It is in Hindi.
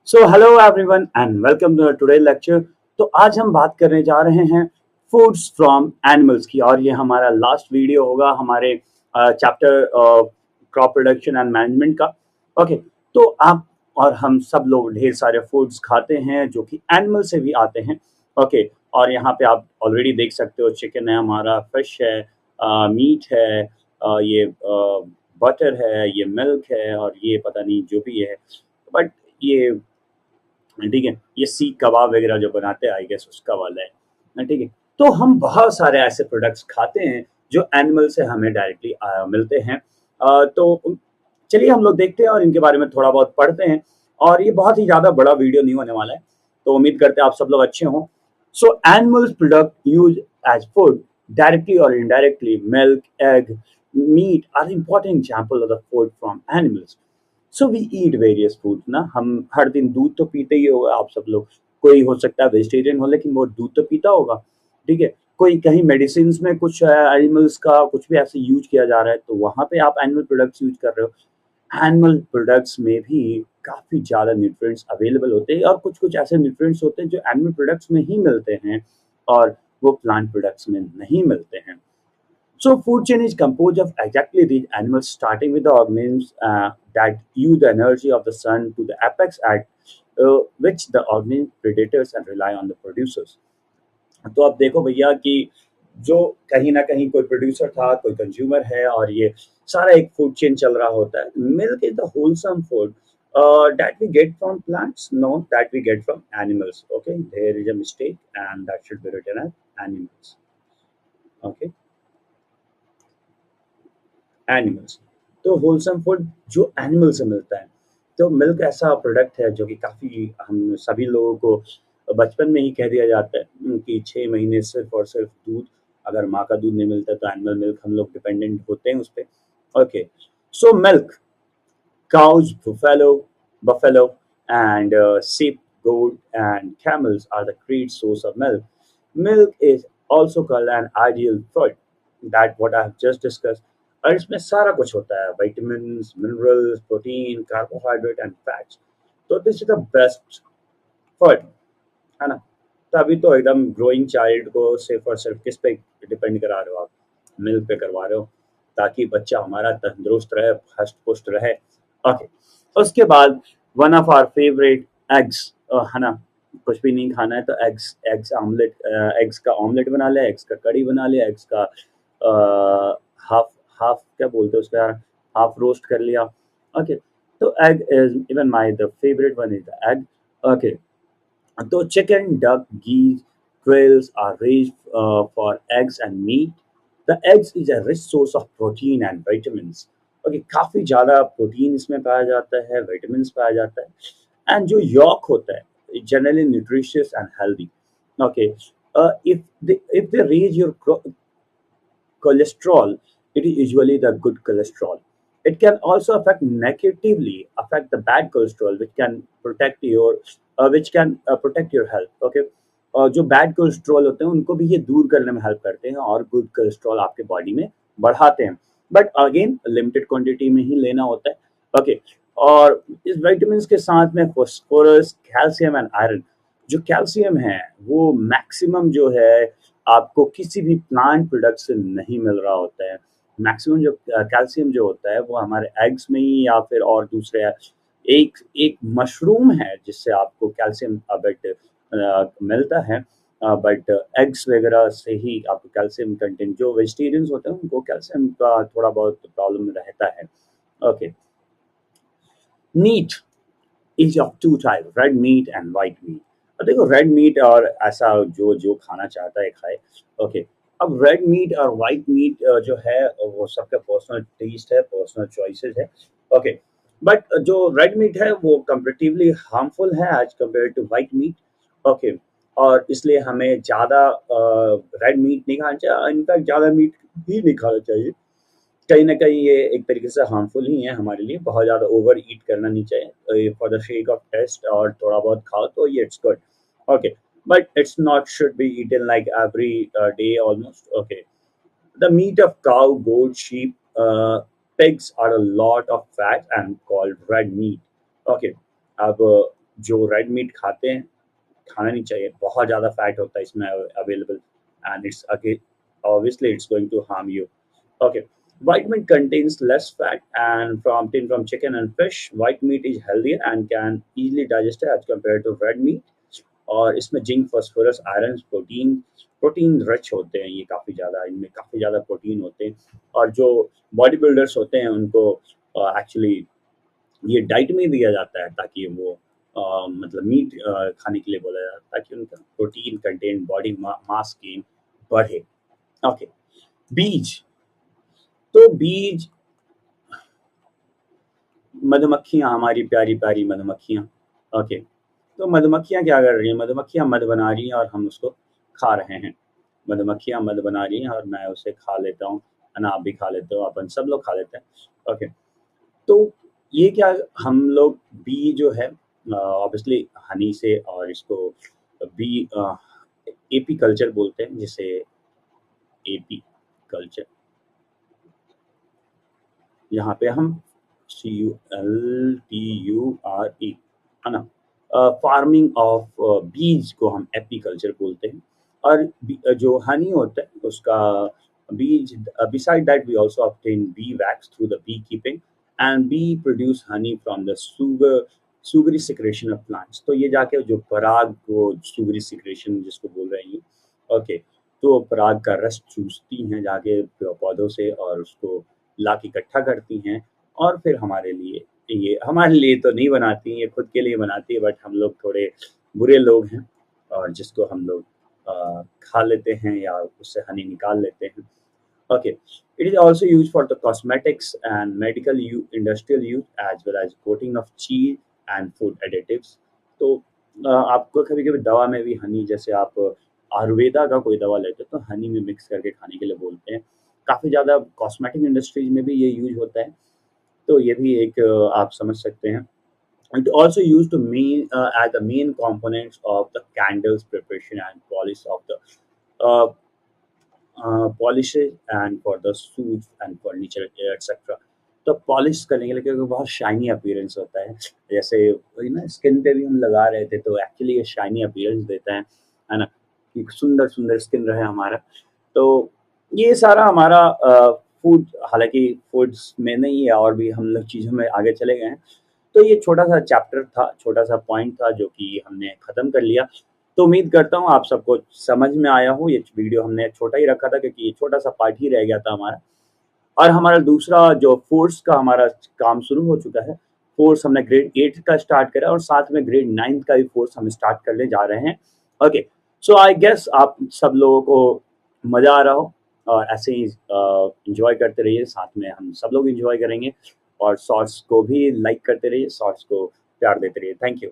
So hello everyone and welcome to today lecture. तो आज हम बात करने जा रहे हैं फूड्स फ्रॉम एनिमल्स की, और ये हमारा लास्ट वीडियो होगा हमारे chapter crop production and management का। ओके, तो आप और हम सब लोग ढेर सारे फूड्स खाते हैं जो कि एनिमल से भी आते हैं। ओके, और यहाँ पे आप ऑलरेडी देख सकते हो चिकन है हमारा, फिश है, मीट है, ये बटर है, ये मिल्क है, और ये पता नहीं जो भी है, बट ये ठीक है, ये सीख कबाब वगैरह जो बनाते हैं आई गेस उसका वाला है। ठीक है, तो हम बहुत सारे ऐसे प्रोडक्ट्स खाते हैं जो एनिमल से हमें डायरेक्टली मिलते हैं। तो चलिए हम लोग देखते हैं और इनके बारे में थोड़ा बहुत पढ़ते हैं। और ये बहुत ही ज़्यादा बड़ा वीडियो नहीं होने वाला है, तो उम्मीद करते हैं आप सब लोग अच्छे हों। So animals product use as food directly और indirectly, milk, egg, meat are important example of the food from animals. So we eat various food ना, हम हर दिन दूध तो पीते ही होगा आप सब लोग। कोई हो सकता है वेजिटेरियन हो लेकिन वो दूध तो पीता होगा। ठीक है, कोई कहीं मेडिसिन में कुछ एनिमल्स का कुछ भी ऐसे यूज किया जा रहा है तो वहां पे आप एनिमल प्रोडक्ट्स यूज कर रहे हो। एनिमल प्रोडक्ट्स में भी काफी ज्यादा न्यूट्रिएंट्स अवेलेबल होते हैं, और कुछ कुछ ऐसे न्यूट्रिएंट्स होते हैं जो एनिमल प्रोडक्ट्स में ही मिलते हैं और वो प्लांट प्रोडक्ट्स में नहीं मिलते हैं। So food chain is composed of exactly these animals, starting with the organisms that use the energy of the sun to the apex at which the organism predators and rely on the producers. तो अब देखो भैया कि जो कहीं ना कहीं कोई प्रोड्यूसर था, कोई कंज्यूमर है, और ये सारा एक फूड चेन चल रहा होता है। Milk is the wholesome food that we get from plants, no, that we get from animals. Okay, there is a mistake and that should be written as animals. Okay, animals. तो होलसम फूड जो एनिमल से मिलता है। तो मिल्क ऐसा प्रोडक्ट है जो कि काफ़ी हम सभी लोगों को बचपन में ही कह दिया जाता है कि 6 महीने सिर्फ और सिर्फ दूध, अगर माँ का दूध नहीं मिलता तो एनिमल मिल्क हम लोग डिपेंडेंट होते हैं उस पे। Okay, so milk, cows, buffalo, and sheep, goat, and camels are the great source of milk. Milk is also called an ideal food. That what I have just discussed. और इसमें सारा कुछ होता है, vitamins, minerals, protein, carbohydrate, and fats. तो this is the best food, है ना। तो अभी तो एकदम ग्रोइंग चाइल्ड को सिर्फ और सिर्फ किस पे डिपेंड करा रहे हो आप? मिल्क पे करवा रहे हो, ताकि बच्चा हमारा तंदुरुस्त रहे, हष्ट पुष्ट रहे। ओके, उसके बाद one of our favourite eggs, है ना। कुछ भी नहीं खाना है तो एग्स, एग्स ऑमलेट, एग्स का ऑमलेट बना लिया, एग्स का कड़ी बना लिया, एग्स का हाफ हाफ क्या बोलते हैं उसका यार, हाफ रोस्ट कर लिया। ओके, तो egg is even my the favourite one is the egg. Okay, तो chicken, duck, geese, quails are raised for eggs and meat. The eggs is a rich source of protein and vitamins. Okay, काफी ज्यादा प्रोटीन इसमें पाया जाता है, vitamins पाया जाता है, and जो yolk होता है generally nutritious and healthy. Okay, if they raise your cholesterol, it is usually the good cholesterol. It can also affect negatively affect the bad cholesterol, which can protect your health. Okay, और जो बैड कोलेस्ट्रॉल होते हैं उनको भी ये दूर करने में हेल्प करते हैं और गुड कोलेस्ट्रॉल आपके बॉडी में बढ़ाते हैं, बट अगेन लिमिटेड क्वांटिटी में ही लेना होता है। ओके, और इस विटामिन के साथ में फास्फोरस, कैल्शियम एंड आयरन। जो कैल्शियम है वो मैक्सिमम जो है आपको किसी भी प्लांट प्रोडक्ट से नहीं मिल रहा होता है। मैक्सिमम जो कैल्शियम जो होता है वो हमारे एग्स में ही या फिर और दूसरे एक एक मशरूम है जिससे आपको कैल्शियम बट मिलता है, बट एग्स वगैरह से ही आपको कैल्शियम कंटेंट, जो वेजिटेरियंस होते हैं उनको कैल्शियम का थोड़ा बहुत प्रॉब्लम रहता है। Okay, meat is of two type, red meat and white meat. अब देखो रेड मीट और ऐसा जो जो खाना चाहता है खाए। ओके, अब रेड मीट और वाइट मीट जो है वो सबका पर्सनल टेस्ट है, पर्सनल चॉइसेस है। ओके, बट जो रेड मीट है वो कंपेरेटिवली हार्मफुल है as compare to white meat. Okay, और इसलिए हमें ज़्यादा रेड मीट नहीं खाना चाहिए, इनफैक्ट ज़्यादा मीट ही नहीं खाना चाहिए। कहीं न कहीं ये एक तरीके से हार्मफुल ही है हमारे लिए, बहुत ज़्यादा ओवर ईट करना नहीं चाहिए। For the sake of taste और थोड़ा बहुत खाओ तो ये it's good. Okay, but it's not should be eaten like every day almost. Okay, the meat of cow, goat, sheep, pigs are a lot of fat and called red meat. Okay, अब जो रेड मीट खाते हैं, खाना नहीं चाहिए, बहुत ज़्यादा फैट होता है इसमें अवेलेबल, एंड इट्स अगे obviously it's going to harm you. Okay, white meat contains less fat and protein from chicken and fish. White meat is healthier and can easily digest as compared to red meat. और इसमें zinc, phosphorus, iron, protein rich होते हैं, ये काफ़ी ज़्यादा, इनमें काफ़ी ज़्यादा प्रोटीन होते हैं। और जो बॉडी बिल्डर्स होते हैं उनको एक्चुअली ये डाइट में दिया जाता है ताकि वो मतलब मीट खाने के लिए बोला जाता है ताकि उनका protein content body mass gain बढ़े। ओके, बीज। तो बीज, मधुमक्खियाँ, हमारी प्यारी प्यारी मधुमक्खियाँ। ओके, तो मधुमक्खियाँ क्या कर रही हैं? मधुमक्खियाँ मध बना रही हैं और हम उसको खा रहे हैं। मधुमक्खियाँ मध बना रही हैं और मैं उसे खा लेता हूँ, है ना? आप भी खा लेते हो, अपन सब लोग खा लेते हैं। ओके, तो ये क्या, हम लोग बी जो है ऑब्वियसली हनी से, और इसको बी एपी कल्चर बोलते हैं, जिसे एपी कल्चर, यहाँ पे हम CULTURE, है ना? फार्मिंग ऑफ बीज को हम एपीकल्चर बोलते हैं। और जो हनी होता है उसका बीज, beside that we also obtain bee wax through the bee keeping, and bee produce honey from the sugary secretion of plants. तो ये जाके जो पराग को, सुगरी सिक्रेशन जिसको बोल रहे हैं, ओके, तो पराग का रस चूसती हैं जाके पौधों से और उसको लाके इकट्ठा करती हैं, और फिर हमारे लिए, ये हमारे लिए तो नहीं बनाती, ये खुद के लिए बनाती है, बट हम लोग थोड़े बुरे लोग हैं और जिसको हम लोग खा लेते हैं या उससे हनी निकाल लेते हैं। Okay, it is also used for the cosmetics and medical use, industrial use, as well as coating of cheese and food additives. तो आपको कभी-कभी दवा में भी हनी, जैसे आप आयुर्वेदा का कोई दवा लेते हो तो हनी में मिक्स करके खाने के लिए बोलते हैं। काफ़ी ज़्यादा कॉस्मेटिक इंडस्ट्रीज में भी ये यूज होता है, तो ये भी एक आप समझ सकते हैं। It also used to mean as the main components of the candles preparation and polish of the uh, polishes and for the suits and furniture etc. तो पॉलिश करने के लिए, क्योंकि बहुत शाइनी अपीयरेंस होता है, जैसे वही ना स्किन पे भी हम लगा रहे थे, तो एक्चुअली ये शाइनी अपीयरेंस देता है ना, कि सुंदर सुंदर स्किन रहे हमारा। तो ये सारा हमारा फूड, हालांकि फूड्स में नहीं है, और भी हम लोग चीज़ों में आगे चले गए हैं। तो ये छोटा सा चैप्टर था, छोटा सा पॉइंट था जो कि हमने ख़त्म कर लिया। तो उम्मीद करता हूँ आप सबको समझ में आया हो। ये वीडियो हमने छोटा ही रखा था क्योंकि ये छोटा सा पार्ट ही रह गया था हमारा, और हमारा दूसरा जो फोर्स का हमारा काम शुरू हो चुका है। फोर्स हमने ग्रेड 8 का स्टार्ट करा और साथ में ग्रेड 9 का भी फोर्स हम स्टार्ट करने जा रहे हैं। ओके, सो आई गेस आप सब लोगों को मज़ा आ रहा हो, और ऐसे ही इंजॉय करते रहिए, साथ में हम सब लोग इंजॉय करेंगे, और शॉर्ट्स को भी लाइक करते रहिए, शॉर्ट्स को प्यार देते रहिए। Thank you.